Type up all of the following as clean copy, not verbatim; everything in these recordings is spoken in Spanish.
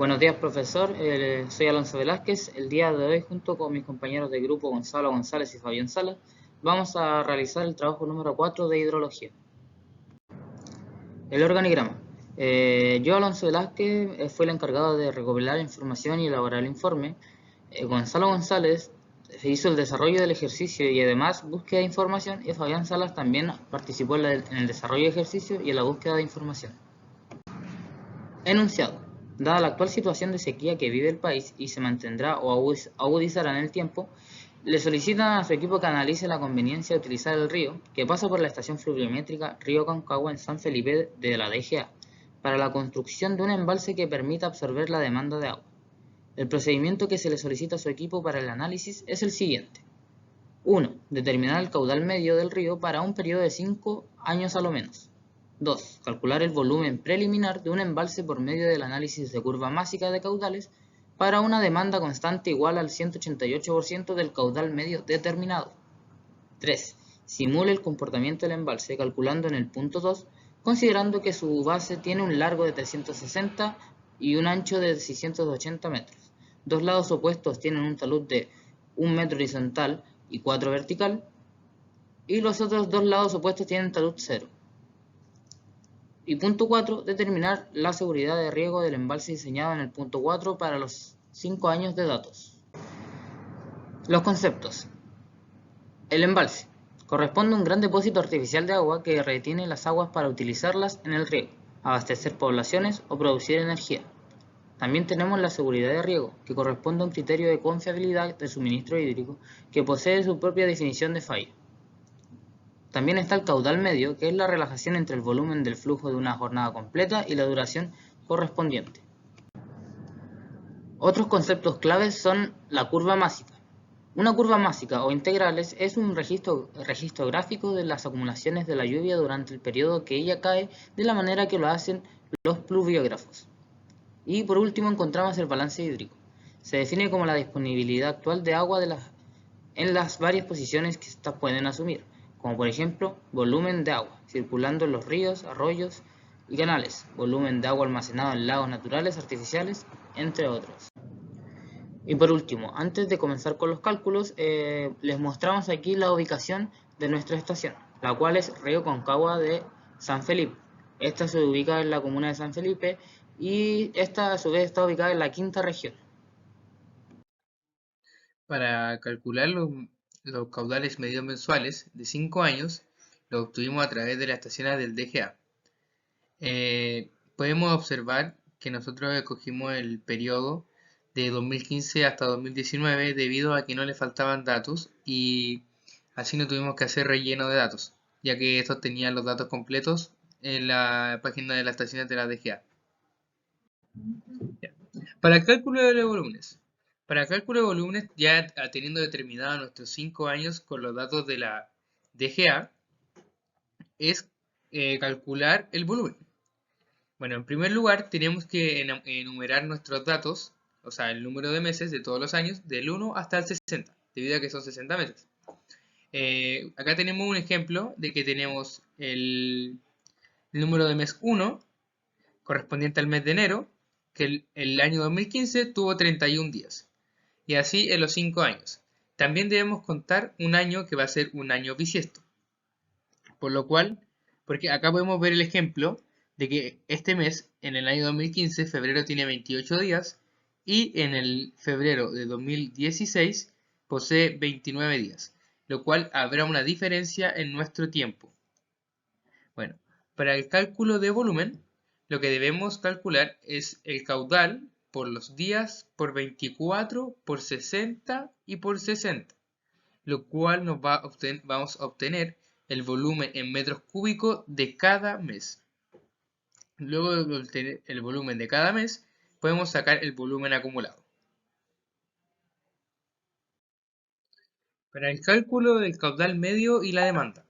Buenos días, profesor. Soy Alonso Velázquez. El día de hoy, junto con mis compañeros de grupo Gonzalo González y Fabián Sala, vamos a realizar el trabajo número 4 de hidrología. El organigrama. Yo, Alonso Velázquez, fui el encargado de recopilar información y elaborar el informe. Gonzalo González hizo el desarrollo del ejercicio y además búsqueda de información, y Fabián Salas también participó en el desarrollo de ejercicio y en la búsqueda de información. Enunciado. Dada la actual situación de sequía que vive el país y se mantendrá o agudizará en el tiempo, le solicitan a su equipo que analice la conveniencia de utilizar el río, que pasa por la estación pluviométrica Río Concagua en San Felipe de la DGA, para la construcción de un embalse que permita absorber la demanda de agua. El procedimiento que se le solicita a su equipo para el análisis es el siguiente. 1. Determinar el caudal medio del río para un periodo de 5 años a lo menos. 2. Calcular el volumen preliminar de un embalse por medio del análisis de curva másica de caudales para una demanda constante igual al 188% del caudal medio determinado. 3. Simule el comportamiento del embalse calculando en el punto 2, considerando que su base tiene un largo de 360 y un ancho de 680 metros. Dos lados opuestos tienen un talud de 1 metro horizontal y 4 vertical, y los otros dos lados opuestos tienen talud 0. Y punto 4, determinar la seguridad de riego del embalse diseñado en el punto 4 para los 5 años de datos. Los conceptos. El embalse. Corresponde a un gran depósito artificial de agua que retiene las aguas para utilizarlas en el riego, abastecer poblaciones o producir energía. También tenemos la seguridad de riego, que corresponde a un criterio de confiabilidad del suministro hídrico que posee su propia definición de falla. También está el caudal medio, que es la relajación entre el volumen del flujo de una jornada completa y la duración correspondiente. Otros conceptos claves son la curva másica. Una curva másica o integrales es un registro gráfico de las acumulaciones de la lluvia durante el periodo que ella cae, de la manera que lo hacen los pluviógrafos. Y por último encontramos el balance hídrico. Se define como la disponibilidad actual de agua en las varias posiciones que éstas pueden asumir, como por ejemplo volumen de agua circulando en los ríos, arroyos y canales, volumen de agua almacenado en lagos naturales, artificiales, entre otros. Y por último, antes de comenzar con los cálculos, les mostramos aquí la ubicación de nuestra estación, la cual es Río Concagua de San Felipe. Esta se ubica en la comuna de San Felipe y esta a su vez está ubicada en la quinta región. Para calcular los caudales medios mensuales de 5 años, lo obtuvimos a través de las estaciones del DGA. Podemos observar que nosotros escogimos el periodo de 2015 hasta 2019 debido a que no le faltaban datos y así no tuvimos que hacer relleno de datos, ya que estos tenían los datos completos en la página de las estaciones de la DGA. Para el cálculo de los volúmenes. Para el cálculo de volúmenes, ya teniendo determinados nuestros 5 años con los datos de la DGA, es calcular el volumen. Bueno, en primer lugar tenemos que enumerar nuestros datos, o sea, el número de meses de todos los años, del 1 hasta el 60, debido a que son 60 meses. Acá tenemos un ejemplo de que tenemos el número de mes 1, correspondiente al mes de enero, que el año 2015 tuvo 31 días. Y así en los 5 años. También debemos contar un año que va a ser un año bisiesto. Por lo cual, porque acá podemos ver el ejemplo de que este mes, en el año 2015, febrero tiene 28 días y en el febrero de 2016 posee 29 días, lo cual habrá una diferencia en nuestro tiempo. Bueno, para el cálculo de volumen, lo que debemos calcular es el caudal por los días, por 24, por 60 y por 60, lo cual vamos a obtener el volumen en metros cúbicos de cada mes. Luego de obtener el volumen de cada mes, podemos sacar el volumen acumulado. Para el cálculo del caudal medio y la demanda.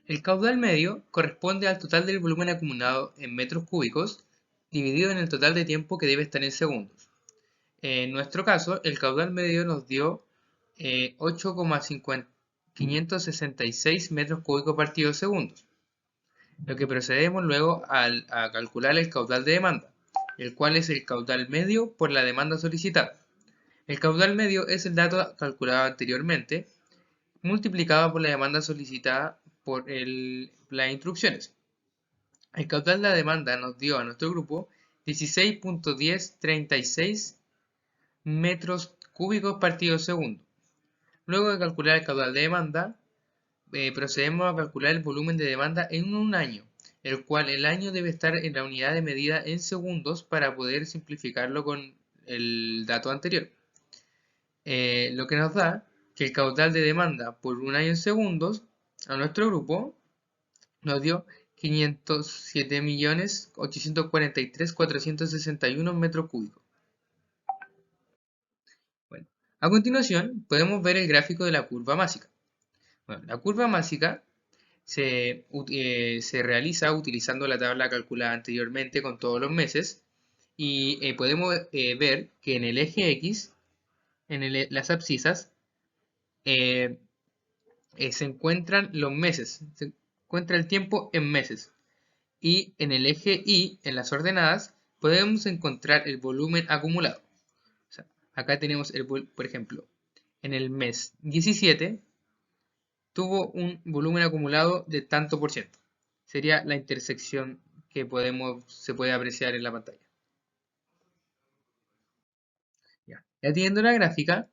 El caudal medio corresponde al total del volumen acumulado en metros cúbicos dividido en el total de tiempo que debe estar en segundos. En nuestro caso, el caudal medio nos dio 8,566 metros cúbicos partidos segundos. Lo que procedemos luego a calcular el caudal de demanda. el cual es el caudal medio por la demanda solicitada. El caudal medio es el dato calculado anteriormente, multiplicado por la demanda solicitada por las instrucciones. El caudal de la demanda nos dio a nuestro grupo 16.1036 metros cúbicos partido segundo. Luego de calcular el caudal de demanda, procedemos a calcular el volumen de demanda en un año, el cual el año debe estar en la unidad de medida en segundos para poder simplificarlo con el dato anterior. Lo que nos da que el caudal de demanda por un año en segundos a nuestro grupo nos dio 507.843.461 metros cúbicos. Bueno, a continuación podemos ver el gráfico de la curva másica. Bueno, la curva másica se realiza utilizando la tabla calculada anteriormente con todos los meses y podemos ver que en el eje X, en las abscisas, se encuentran los meses, se encuentra el tiempo en meses. Y en el eje Y, en las ordenadas, podemos encontrar el volumen acumulado. O sea, acá tenemos, por ejemplo, en el mes 17 tuvo un volumen acumulado de tanto por ciento. Sería la intersección que se puede apreciar en la pantalla. Ya teniendo la gráfica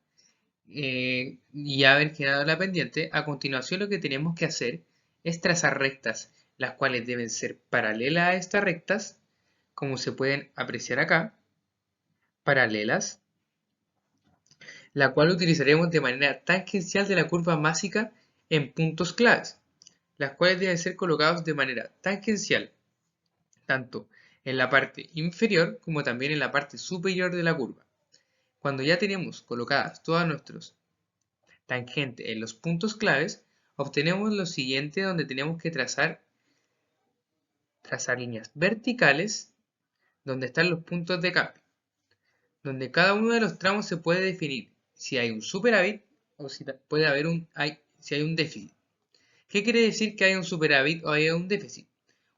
y haber generado la pendiente, a continuación lo que tenemos que hacer es trazar rectas, las cuales deben ser paralelas a estas rectas, como se pueden apreciar acá, paralelas, la cual utilizaremos de manera tangencial de la curva másica en puntos claves, las cuales deben ser colocados de manera tangencial, tanto en la parte inferior como también en la parte superior de la curva. Cuando ya tenemos colocadas todas nuestras tangentes en los puntos claves, obtenemos lo siguiente donde tenemos que trazar líneas verticales donde están los puntos de cambio, donde cada uno de los tramos se puede definir si hay un superávit o si puede haber si hay un déficit. ¿Qué quiere decir que hay un superávit o hay un déficit?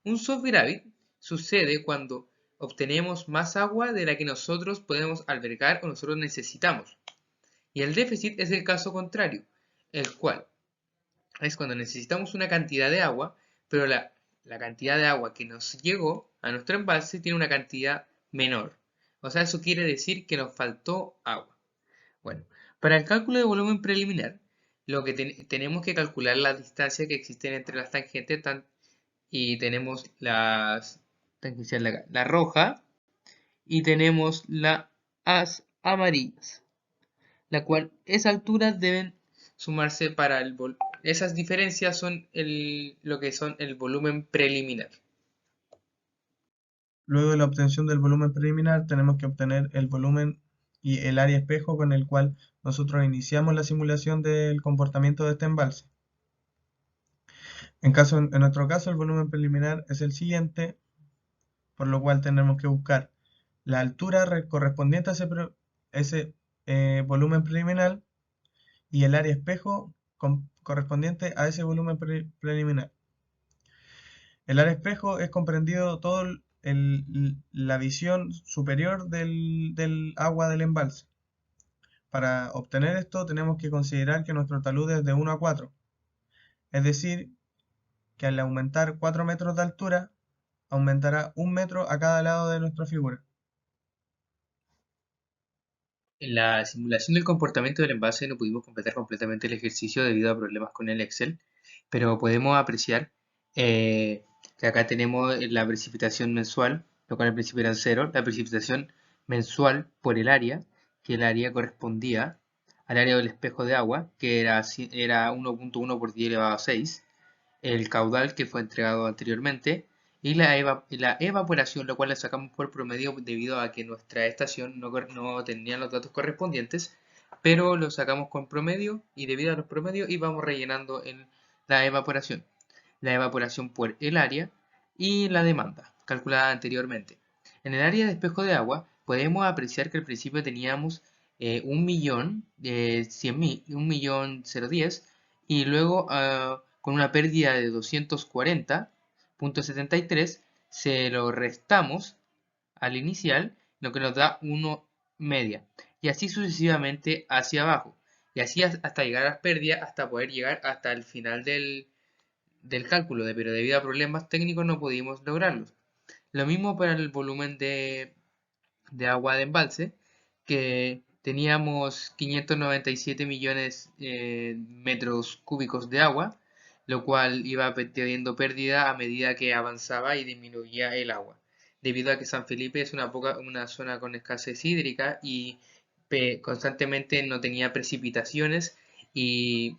Un superávit sucede cuando obtenemos más agua de la que nosotros podemos albergar o nosotros necesitamos. Y el déficit es el caso contrario, el cual es cuando necesitamos una cantidad de agua, pero la cantidad de agua que nos llegó a nuestro embalse tiene una cantidad menor. O sea, eso quiere decir que nos faltó agua. Bueno, para el cálculo de volumen preliminar, lo que tenemos que calcular la distancia que existen entre las tangentes y tenemos las tangencial acá, la roja y tenemos las amarillas, la cual esas alturas deben sumarse para esas diferencias son lo que son el volumen preliminar. Luego de la obtención del volumen preliminar, tenemos que obtener el volumen y el área espejo con el cual nosotros iniciamos la simulación del comportamiento de este embalse. En nuestro caso, el volumen preliminar es el siguiente, por lo cual tenemos que buscar la altura correspondiente a ese volumen preliminar y el área espejo correspondiente a ese volumen preliminar. El área espejo es comprendido todo la visión superior del agua del embalse. Para obtener esto tenemos que considerar que nuestro talud es de 1 a 4, es decir, que al aumentar 4 metros de altura, aumentará 1 metro a cada lado de nuestra figura. En la simulación del comportamiento del envase no pudimos completar completamente el ejercicio debido a problemas con el Excel, pero podemos apreciar que acá tenemos la precipitación mensual, lo cual al principio era 0, la precipitación mensual por el área, que el área correspondía al área del espejo de agua, que era 1.1 por 10 elevado a 6, el caudal que fue entregado anteriormente, y la evaporación, lo cual la sacamos por promedio debido a que nuestra estación no tenía los datos correspondientes, pero lo sacamos con promedio y debido a los promedios íbamos rellenando en la evaporación por el área y la demanda, calculada anteriormente. En el área de espejo de agua podemos apreciar que al principio teníamos 1.100.010 y luego con una pérdida de 240.73 se lo restamos al inicial, lo que nos da 1 media, y así sucesivamente hacia abajo, y así hasta llegar a las pérdidas, hasta poder llegar hasta el final del cálculo, pero debido a problemas técnicos no pudimos lograrlos. Lo mismo para el volumen de agua de embalse, que teníamos 597 millones metros cúbicos de agua, lo cual iba teniendo pérdida a medida que avanzaba y disminuía el agua, debido a que San Felipe es una zona con escasez hídrica y constantemente no tenía precipitaciones y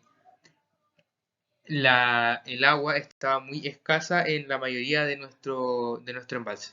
el agua estaba muy escasa en la mayoría de nuestro embalse.